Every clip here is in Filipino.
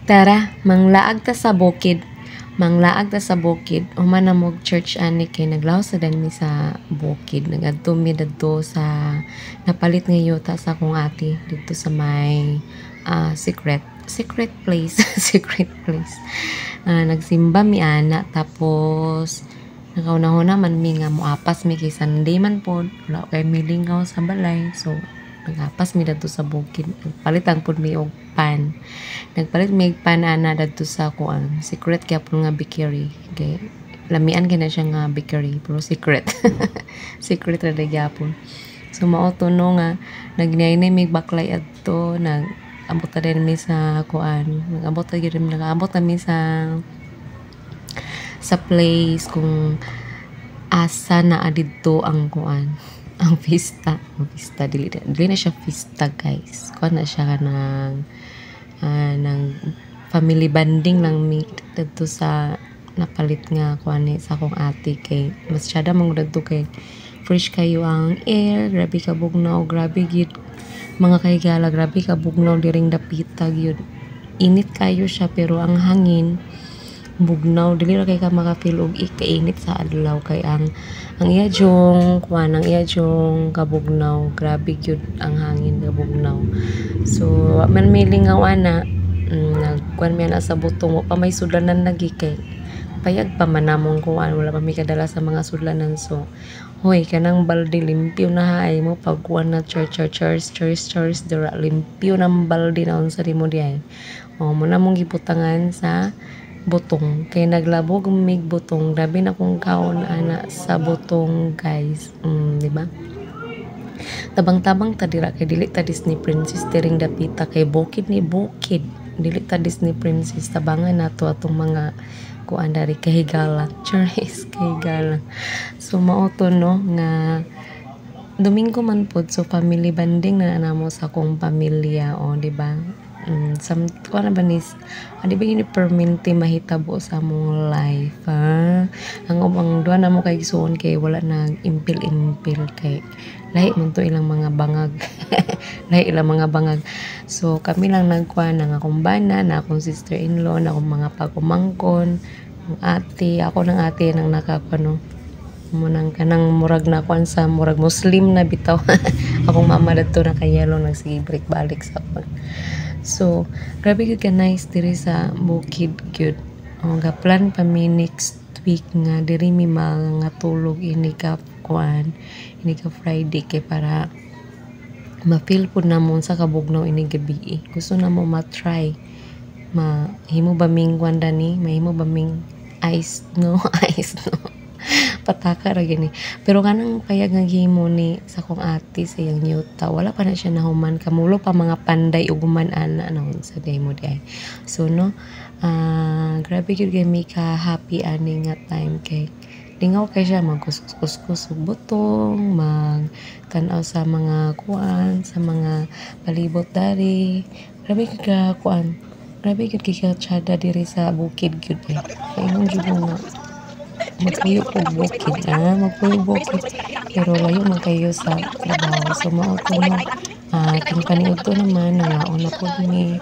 Tara, manglaag ta sa bukid. Manglaag ta sa bukid. Human na mo church ani kay naglaw sa dani sa bukid. Nagadto mi dadto sa napalit nga yuta sa akong ati dito sa may secret place. Secret place. Nagsimba mi ana tapos nakauna-una man mi nga moapas mi kay Sunday man pod. Wala kay milingaw sa balay. So nagapas mi dadto sa bukid. Palitan pod mi og pan. Nagpalit mi pan ana dadto sa kuan. Secret kaya po nga bakery. Okay. Lamian kina siya nga bakery pero secret. Secret ra gyapon. So mao to no nga nagnay-nay mi baklay adto nag-abot ta din mi sa kuan. Nag-abot ta gyud nag-abot mi sa place kung asa na adito ang kuan. Ang pista dili na siya pista guys. Kuan na siya ng family bonding lang mi dito sa napalit nga kuan ni sa akong ate kay mas syada man dito kay fresh kayo ang air, grabe ka bugnaw, grabe gid mga kaygala, grabe ka bugnaw diring dapita gyud. Init kayo siya pero ang hangin bugnaw dili ra kay ka maka-feel og ikainit sa adlaw kay ang iya jong kuan ang iya jong kabugnaw grabe gyud ang hangin kabugnaw. So man milingaw ana nagkuan mi ana sa butong pa may sudlanan lagi kay payag pa man namong kuan wala pa mi kadala sa mga sudlanan. So hoy kanang balde limpyo na hay mo pagkuan na church dira limpyo nang balde na unsa di mo diay. Mo na mong gibutangan sa butong kay naglabog mig butong grabe na kung kaon ana sa butong guys. Di ba? Tabang-tabang ta dira kay dili ta Disney princess tiring dapita kay bukid ni bukid dili ta Disney princess tabangan nato atong mga kuan dari kahigala charis kahigala. So mao to no nga Domingo man pod so family bonding na namo sa akong pamilya o di ba? Kuan na ba nis di ba yun permanente mahitabo sa mong life ang duha na mo kay gisuon kay wala nag impil kay lahi man to ilang mga bangag lahi ilang mga bangag. So kami lang nagkuan ng akong bana na akong sister-in-law na akong mga pagumangkon ang ate ako ng ate nang nakakuno mo nang kanang murag na kuan sa murag Muslim na bitaw. Akong mama dadto na kay yellow nagsige break balik sa pag. So, grabe gyud ka nice diri sa bukid gyud. Gaplan pa mi next week nga diri mi mga tulog ini ka kuan, ini ka Friday kay para ma-feel pud namon sa kabugnaw ini gabi. Gusto na mo ma-try. Mahimo ba ming kuan dani? Mahimo ba ming ice no? Ice no. Pataka ra gini. Pero kanang payag nga gihimo ni sa kong ate sa yang yuta wala pa na siya nahuman kamulo pa mga panday ug human ana na sa day mo di ay. So no grabe gyud kay mi ka happy ani nga time kay lingaw kay siya magkuskus og butong magtan-aw sa mga kuan sa mga palibot dari. Grabe gyud ka kuan. Grabe gyud kay ka tsada diri sa bukid gyud eh. Ingon jud nga magpuyo po bukid magpuyo bukid pero layo man kayo sa trabaho. So mao to no kung paniud to naman nangaon na po ni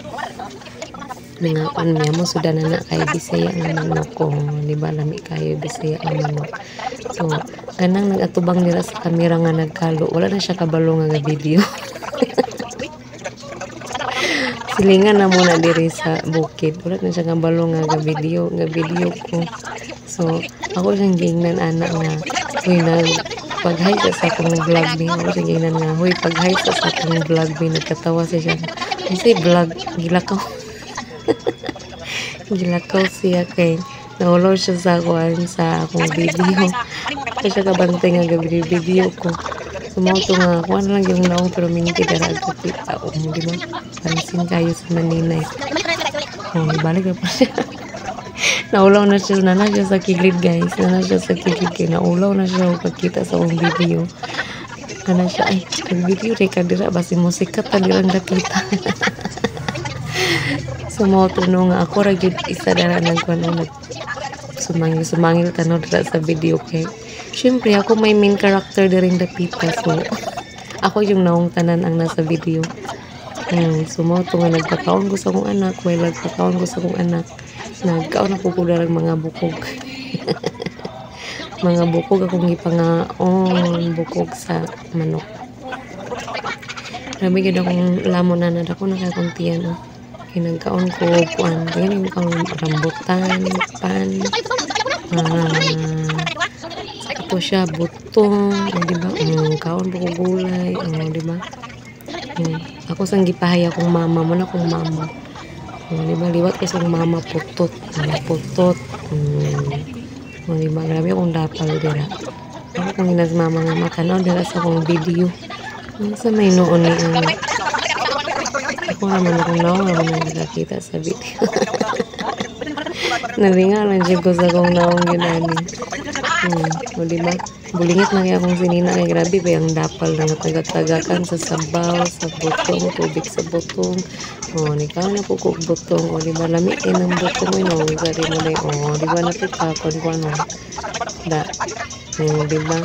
nangaon niya mo suda na kay Bisaya nga manok ko di ba lami kayo Bisaya nga manok. So ganang nagatubang nila sa kamera nga nagkalo wala na siya kabalo nga video. Silingan na muna diri sa bukid wala na siya kabalo nga video ko. So ako siyang gingnan anak nga huy pag-hi sa akong vlog ni ako siyang gingnan nga huy pag-hi sa akong vlog ni nagkatawa siya kasi vlog gilakaw gilakaw siya kay naulaw siya sa kuan sa akong video kaya siya kabantay nga gabi video ko. So mo to nga kuan lang yung naong pero minti dara ako kita mo di ba pansin kayo sa Maninay balik na pa siya. Naulaw na siya sa kilid guys. Na siya sa kilid kay naulaw na siya pagkita sa akong video. Na siya ay video rin ka dira basi musika ta dirang dakita. So mo tuno nga ako ra gyud isa dara nagkuan sumangil tanod dira sa video kay syempre ako may main character diring dapita so ako yung naong tanan ang nasa video. Sumo to nga nagpakaon ko sa akong anak, may nagpakaon ko sa akong anak. Nagkaon ako ko darang mga bukog. Mga bukog akong gipangaon, bukog sa manok. Grabe gid akong lamon na nadako na kay akong tiyan. Kinagkaon ko kuan, ganyan ang rambutan, pan. Ito siya butong, di ba? Kaon po ko gulay, di ba? Ako sang gipahay akong mama, man akong mama. Di ba? Liwat kasi ang mama putot, putot. Di ba? Grabe akong dapal dira. Ako kung ginagmama nga matanaw dira sa akong video. Sa may noon ni ako naman akong naong naman nakakita sa video. Naringa lang siya ko sa akong naong ginani. O diba? Bulingit na kaya akong sinina kay grabe ba yung dapal na natagak-tagakan sa sabaw, sa butong, tubig sa butong. Nikaw na kukog butong. O diba? Lamitin ang butong yun. Sa di mo na diba? Napipakon ko ano. Diba?